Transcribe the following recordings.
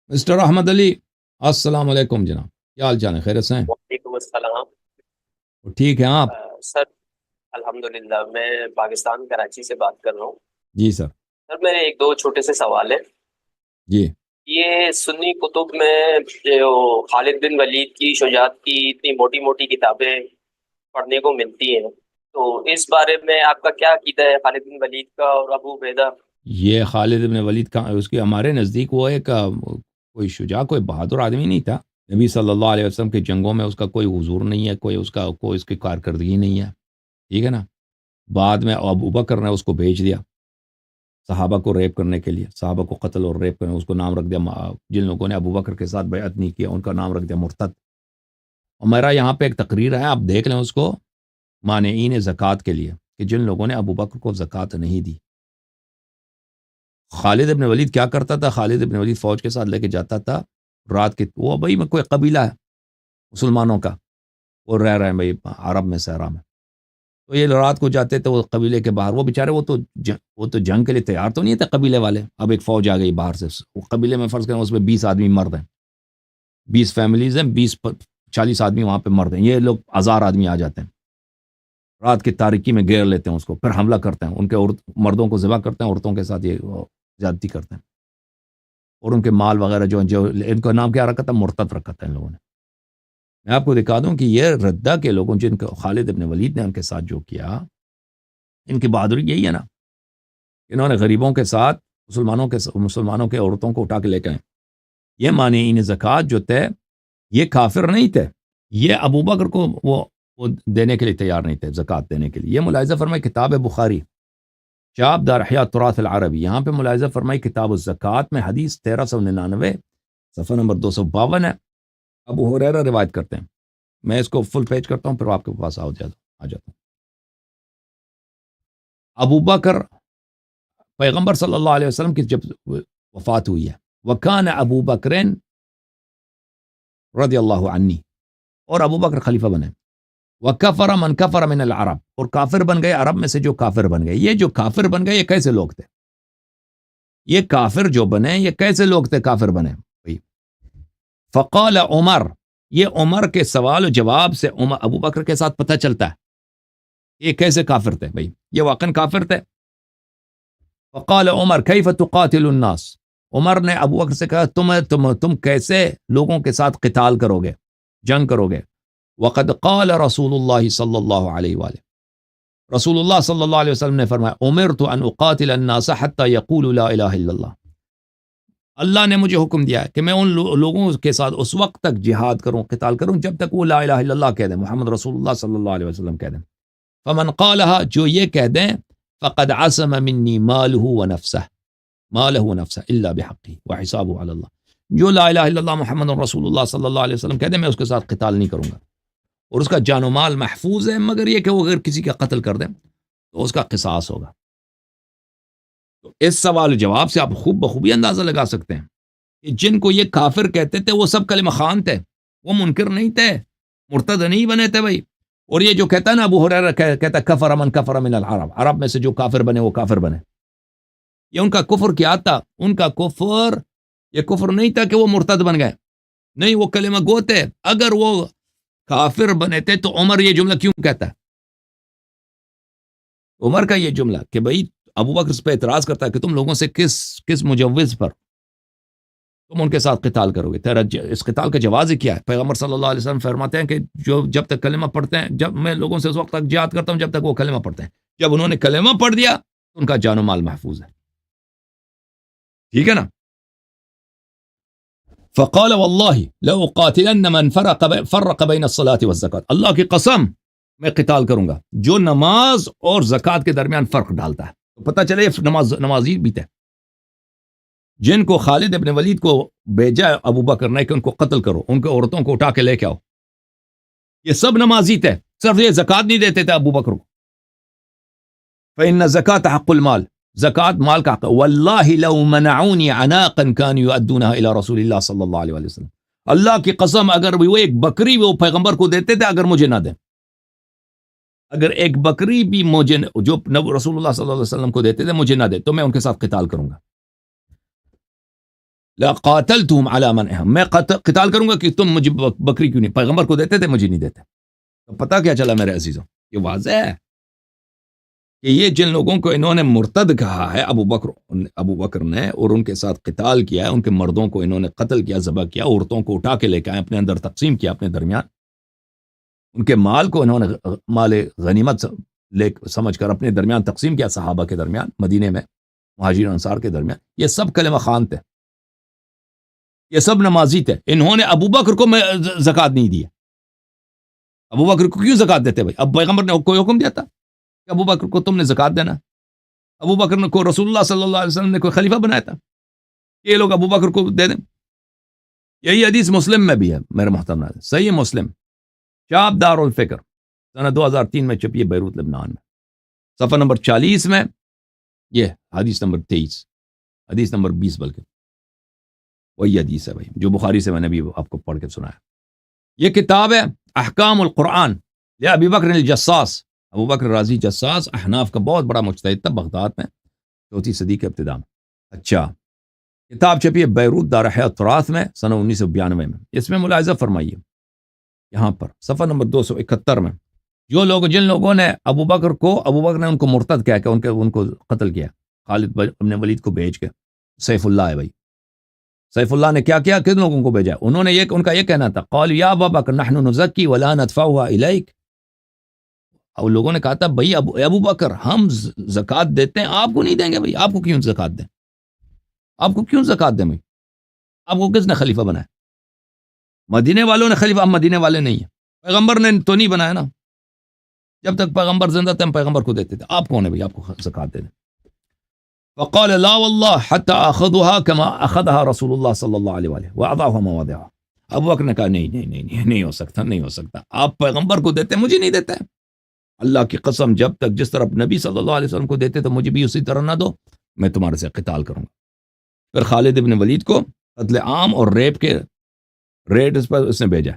Mister Ahmad علی، السلام علیکم جناب، کیا حال چال ہے؟ خیرت سے ہیں؟ وعلیکم السلام۔ ٹھیک ہیں آپ؟ سر الحمدللہ، میں پاکستان کراچی سے بات کر رہا ہوں۔ جی سر۔ سر میرے ایک دو چھوٹے سے سوال ہیں۔ جی یہ سنی کتب میں جو خالد بن ولید کی شجاعت کی اتنی موٹی موٹی کتابیں پڑھنے کو ملتی ہیں، تو اس بارے میں آپ کا کیا عقیدہ ہے خالد بن ولید کا اور ابو عبیدہ؟ یہ خالد بن ولید کا اس کے ہمارے نزدیک وہ ایک کوئی شجاع، کوئی بہادر آدمی نہیں تھا۔ نبی صلی اللہ علیہ وسلم کے جنگوں میں اس کا کوئی حضور نہیں ہے، کوئی اس کی کارکردگی نہیں ہے، ٹھیک ہے نا۔ بعد میں ابو بکر نے اس کو بھیج دیا صحابہ کو ریپ کرنے کے لیے، صحابہ کو قتل اور ریپ کرنے، اس کو نام رکھ دیا، جن لوگوں نے ابو بکر کے ساتھ بیعت نہیں کیا ان کا نام رکھ دیا مرتد۔ اور میرا یہاں پہ ایک تقریر ہے، آپ دیکھ لیں اس کو، مانعین زکوٰۃ کے لیے، کہ جن لوگوں نے ابو بکر کو زکوٰۃ نہیں دی۔ خالد ابن ولید کیا کرتا تھا؟ خالد ابن ولید فوج کے ساتھ لے کے جاتا تھا رات کے، وہ بھائی میں کوئی قبیلہ ہے مسلمانوں کا، وہ رہ رہے ہیں بھائی عرب میں صحرا میں، تو یہ رات کو جاتے تھے وہ قبیلے کے باہر، وہ بیچارے وہ تو جنگ کے لیے تیار تو نہیں تھے قبیلے والے۔ اب ایک فوج آ گئی باہر سے، وہ قبیلے میں فرض کریں اس میں 20 آدمی مرد ہیں، 20 فیملیز ہیں، 40 آدمی وہاں پہ مرد ہیں، یہ لوگ 1000 آدمی آ جاتے ہیں، رات کی تاریکی میں گھیر لیتے ہیں اس کو، پھر حملہ کرتے ہیں، ان کے مردوں کو ذبح کرتے ہیں، عورتوں کے ساتھ یہ زیادتی کرتے ہیں، اور ان کے مال وغیرہ جو ان کا نام کیا رکھا تھا؟ مرتد رکھا تھا ان لوگوں نے۔ میں آپ کو دکھا دوں کہ یہ ردہ کے لوگوں، جن کو خالد ابن ولید نے ان کے ساتھ جو کیا، ان کی بہادری یہی ہے نا، انہوں نے غریبوں کے ساتھ مسلمانوں کے عورتوں کو اٹھا کے لے کے آئے۔ یہ مانعین زکوٰۃ جو تھے یہ کافر نہیں تھے، یہ ابو بکر کو وہ دینے کے لیے تیار نہیں تھے، زکوٰۃ دینے کے لیے۔ یہ ملاحظہ فرمائے کتاب بخاری شعب دار احیاء تراث العربی، یہاں پہ ملاحظہ فرمائی کتاب الزکوٰۃ میں حدیث 1399 صفحہ نمبر 252 ہے، ابو ہریرہ روایت کرتے ہیں۔ میں اس کو فل پیج کرتا ہوں پھر آپ کے پاس آ جاتا ہوں۔ ابو بکر، پیغمبر صلی اللہ علیہ وسلم کی جب وفات ہوئی ہے، وکان ابو بکر رضی اللہ عنہ، اور ابو بکر خلیفہ بنے، وکفر من کفر من العرب، اور کافر بن گئے عرب میں سے جو کافر بن گئے۔ یہ جو کافر بن گئے یہ کیسے لوگ تھے؟ یہ کافر جو بنے یہ کیسے لوگ تھے کافر بنے؟ فقال عمر، یہ عمر کے سوال و جواب سے ابو بکر کے ساتھ پتہ چلتا ہے یہ کیسے کافر تھے، بھائی یہ واقعا کافر تھے۔ فقال عمر کیف تقاتل الناس، عمر نے ابو بکر سے کہا تم کیسے لوگوں کے ساتھ قتال کرو گے، جنگ کرو گے؟ وقد قال رسول اللہ صلی اللہ علیہ وآلہ، رسول اللہ صلی اللہ علیہ وسلم نے فرمایا امرت ان اقاتل الناس حتی یقولوا لا الہ الا اللہ، اللہ نے مجھے حکم دیا ہے کہ میں ان لوگوں کے ساتھ اس وقت تک جہاد کروں، قتال کروں جب تک وہ لا الہ الا اللہ کہہ دیں، محمد رسول اللہ صلی اللہ علیہ وسلم کہہ دیں۔ فمن قالها، جو یہ کہہ دیں، فقد عصم منی مالہ ونفسہ الا بحقہ وحسابہ علی اللہ، جو لا الہ الا اللہ محمد رسول اللہ صلی اللہ علیہ وسلم کہہ دیں میں اس کے ساتھ قتال نہیں کروں گا، اور اس کا جان و مال محفوظ ہے، مگر یہ کہ وہ اگر کسی کا قتل کر دیں تو اس کا قصاص ہوگا۔ تو اس سوال جواب سے آپ خوب بخوبی اندازہ لگا سکتے ہیں کہ جن کو یہ کافر کہتے تھے وہ سب کلمہ خان تھے، وہ منکر نہیں تھے، مرتد نہیں بنے تھے بھائی۔ اور یہ جو کہتا ہے نا ابو ہریرہ کہتا ہے کفر من کفر من العرب، عرب میں سے جو کافر بنے وہ کافر بنے، یہ ان کا کفر کیا تھا؟ ان کا کفر یہ کفر نہیں تھا کہ وہ مرتد بن گئے، نہیں، وہ کلمہ گو تھے۔ اگر وہ کافر بنے تھے تو عمر یہ جملہ کیوں کہتا ہے؟ عمر کا یہ جملہ کہ بھائی ابو بکر اس پہ اعتراض کرتا ہے کہ تم لوگوں سے کس مجوز پر تم ان کے ساتھ قتال کرو گے، تیرا اس قتال کا جواز ہی کیا ہے؟ پیغمبر صلی اللہ علیہ وسلم فرماتے ہیں کہ جب تک کلمہ پڑھتے ہیں، جب میں لوگوں سے اس وقت تک جہاد کرتا ہوں جب تک وہ کلمہ پڑھتے ہیں، جب انہوں نے کلمہ پڑھ دیا تو ان کا جان و مال محفوظ ہے، ٹھیک ہے نا۔ فقال واللہ لأقاتلن من فرق بین الصلاة والزکاة، اللہ کی قسم میں قتال کروں گا جو نماز اور زکوٰۃ کے درمیان فرق ڈالتا ہے۔ تو پتہ چلے نمازی بھی تھے، جن کو خالد ابن ولید کو بھیجا ابو بکر نے کہ ان کو قتل کرو، ان کے عورتوں کو اٹھا کے لے کے آؤ، یہ سب نمازی تھے، صرف یہ زکوٰۃ نہیں دیتے تھے ابو بکر کو۔ فإن الزکاة حق المال، زکوٰۃ مال کا حق ہے۔ واللہ لو منعونی عناقا كانوا يؤدونها الى رسول اللہ صلی اللہ علیہ وسلم، اللہ کی قسم اگر وہ ایک بکری وہ پیغمبر کو دیتے تھے اگر مجھے نہ دیں، اگر ایک بکری بھی مجھے جو رسول اللہ صلی اللہ علیہ وسلم کو دیتے تھے مجھے نہ دے تو میں ان کے ساتھ قتال کروں گا۔ لقاتلتهم على منعهم، میں قتال کروں گا کہ تم مجھے بکری کیوں نہیں، پیغمبر کو دیتے تھے مجھے نہیں دیتے. تو پتہ کیا چلا میرے عزیزوں، یہ واضح ہے کہ یہ جن لوگوں کو انہوں نے مرتد کہا ہے ابو بکر نے، اور ان کے ساتھ قتال کیا ہے، ان کے مردوں کو انہوں نے قتل کیا، ذبح کیا، عورتوں کو اٹھا کے لے کے آئے، اپنے اندر تقسیم کیا اپنے درمیان، ان کے مال کو انہوں نے مال غنیمت سمجھ کر اپنے درمیان تقسیم کیا، صحابہ کے درمیان، مدینے میں مہاجرین انصار کے درمیان. یہ سب کلمہ خوان تھے، یہ سب نمازی تھے. انہوں نے ابو بکر کو زکوٰۃ نہیں دی. ابو بکر کو کیوں زکوٰۃ دیتے بھائی؟ اب پیغمبر نے کوئی حکم دیا تھا کہ ابو بکر کو تم نے زکوٰۃ دینا؟ ابو بکر نے کو رسول اللہ صلی اللہ علیہ وسلم نے کوئی خلیفہ بنایا تھا کہ یہ لوگ ابو بکر کو دے دیں؟ یہی حدیث مسلم میں بھی ہے میرے محترم ناظرین، صحیح مسلم، چاپ دار الفکر، سنہ 2003 میں چھپی ہے بیروت لبنان میں، صفحہ نمبر 40 میں، یہ حدیث نمبر 23، حدیث نمبر 20 بلکہ وہی حدیث ہے بھائی جو بخاری سے میں نے بھی آپ کو پڑھ کے سنایا. یہ کتاب ہے احکام القرآن لابی بکر الجساس. ابو بکر رازی جساس احناف کا بہت بڑا مجتہد تھا بغداد میں 4ویں صدی کے ابتدا میں. اچھا، کتاب چھپی ہے بیروت دار حیات تراث میں سنہ 1992 میں. اس میں ملاحظہ فرمائیے یہاں پر صفحہ نمبر 271 میں، جن لوگوں نے ابو بکر نے ان کو مرتد کہہ کے ان کو قتل کیا، خالد بن ولید کو بھیج کے، سیف اللہ ہے بھائی، سیف اللہ نے کیا کیا، کن لوگوں کو بھیجا؟ انہوں نے ان کا یہ کہنا تھا، قالوا یا ابا بکر نحن نزکی ولا ندفعها الیک. اور لوگوں نے کہا تھا بھائی ابو بکر ہم زکوٰۃ دیتے ہیں، آپ کو نہیں دیں گے بھائی، آپ کو کیوں زکوٰۃ دیں، آپ کو کیوں زکوٰۃ دیں بھائی، آپ کو کس نے خلیفہ بنایا؟ مدینے والوں نے خلیفہ، ہم مدینے والے نہیں ہیں، پیغمبر نے تو نہیں بنایا نا، جب تک پیغمبر زندہ تھے ہم پیغمبر کو دیتے تھے، آپ کون ہے بھائی آپ کو زکوٰۃ دے دیں؟ فقال لا والله حتى اخذها كما اخذها رسول الله صلی اللہ علیہ وآلہ واضعها مواضعها. ابو بکر نے کہا نہیں ہو سکتا، آپ پیغمبر کو دیتے مجھے نہیں دیتے. اللہ کی قسم جب تک جس طرح نبی صلی اللہ علیہ وسلم کو دیتے تو مجھے بھی اسی طرح نہ دو، میں تمہارے سے قتال کروں گا. پھر خالد ابن ولید کو قتل عام اور ریپ کے ریٹ اس پر اس نے بھیجا.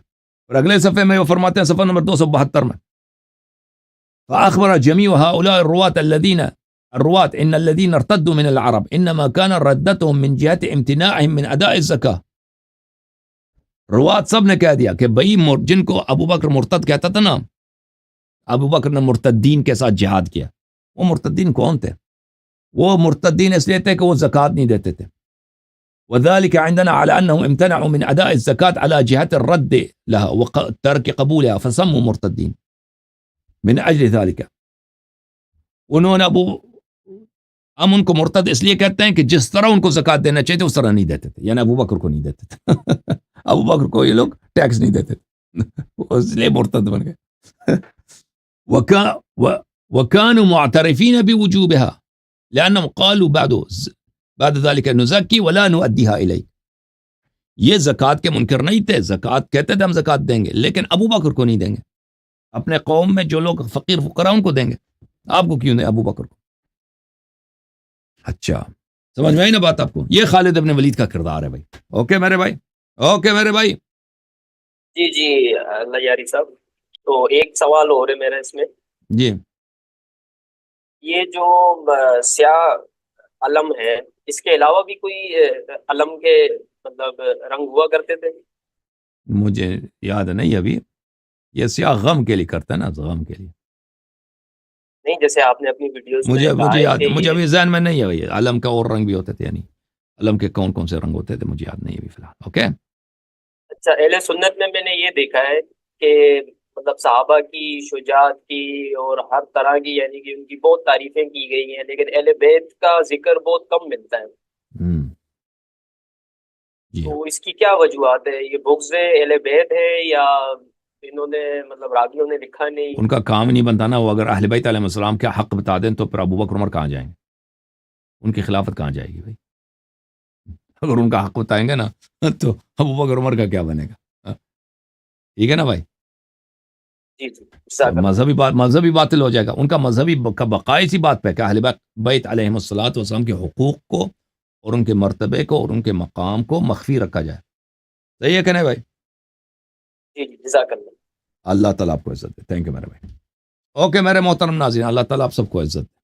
اور اگلے صفحے میں وہ فرماتے ہیں صفحہ نمبر 272 میں، فاخبر جميع هؤلاء الرواة ان الذين ارتدوا من العرب انما كان ردتهم من جهة امتناعهم من اداء الزکاة. روات سب نے کہہ دیا کہ بھئی جن کو ابو بکر مرتد کہتا تھا نا، ابو بکر نے مرتدین کے ساتھ جہاد کیا. وہ مرتدین کون تھے؟ وہ مرتدین اس لیے تھے کہ وہ زکوٰۃ نہیں دیتے تھے. وذلك عندنا على انهم امتنعوا من اداء الزکاة على جهة الرد لها وترك قبولها فسموا مرتدین. من اجل ذلك انہوں نے ہم ان کو مرتد اس لیے کہتے ہیں کہ جس طرح ان کو زکوٰۃ دینا چاہیے اس طرح نہیں دیتے تھے، یعنی ابو بکر کو نہیں دیتے تھے. ابو بکر کو یہ لوگ ٹیکس نہیں دیتے تھے، اس لیے مرتد بن گئے. وكانوا معترفين بوجوبها لأنهم قالوا بعد ذلك نزكي ولا نؤديها إليك. یہ زکوٰۃ کے منکر نہیں تھے، زکوٰۃ کہتے تھے ہم زکوٰۃ دیں گے، لیکن ابو بکر کو نہیں دیں گے. اپنے قوم میں جو لوگ فقیر فقراء ان کو دیں گے، آپ کو کیوں دیں ابو بکر کو؟ اچھا سمجھ میں آئی نا بات آپ کو؟ یہ خالد ابن ولید کا کردار ہے بھائی. اوکے میرے بھائی. جی اللہ یاری صاحب، تو ایک سوال اور ہے میرا اس میں جی. یہ جو سیاہ علم ہے، اس کے علاوہ بھی کوئی علم کے مطلب رنگ ہوا کرتے تھے؟ مجھے یاد نہیں ابھی. یہ سیاہ غم کے لیے کرتا ہے نا، غم کے لیے. نہیں جیسے آپ نے اپنی ویڈیوز مجھے ابھی ذہن میں نہیں ہے. علم کا اور رنگ بھی ہوتے تھے، یعنی علم کے کون سے رنگ ہوتے تھے مجھے یاد نہیں ابھی فی الحال. اوکے. اچھا، اہل سنت میں نے یہ دیکھا ہے کہ مطلب صحابہ کی شجاعت کی اور ہر طرح کی، یعنی کہ ان کی بہت تعریفیں کی گئی ہیں، لیکن اہل بیت کا ذکر بہت کم ملتا ہے. جی. تو اس کی کیا وجوہات ہے؟ یہ بغض اہل بیت ہے یا انہوں نے مطلب راویوں نے لکھا نہیں؟ ان کا کام ہی نہیں بنتا نا. وہ اگر اہل بیت علیہ السلام کے حق بتا دیں تو پھر ابو بکر عمر کہاں جائیں گے؟ ان کی خلافت کہاں جائے گی بھائی؟ اگر ان کا حق بتائیں گے نا تو ابو بکر عمر کا کیا بنے گا؟ ٹھیک ہے نا بھائی؟ مذہبی باطل ہو جائے گا. ان کا مذہبی کا بقائی سی بات پہ کہ اہل بیت علیہ السلام کے حقوق کو اور ان کے مرتبے کو اور ان کے مقام کو مخفی رکھا جائے. صحیح ہے کہ نہیں بھائی؟ جزاک اللہ. اللہ تعالیٰ آپ کو عزت دے. تھینک یو میرے بھائی. اوکے میرے محترم ناظرین، اللہ تعالیٰ آپ سب کو عزت دے.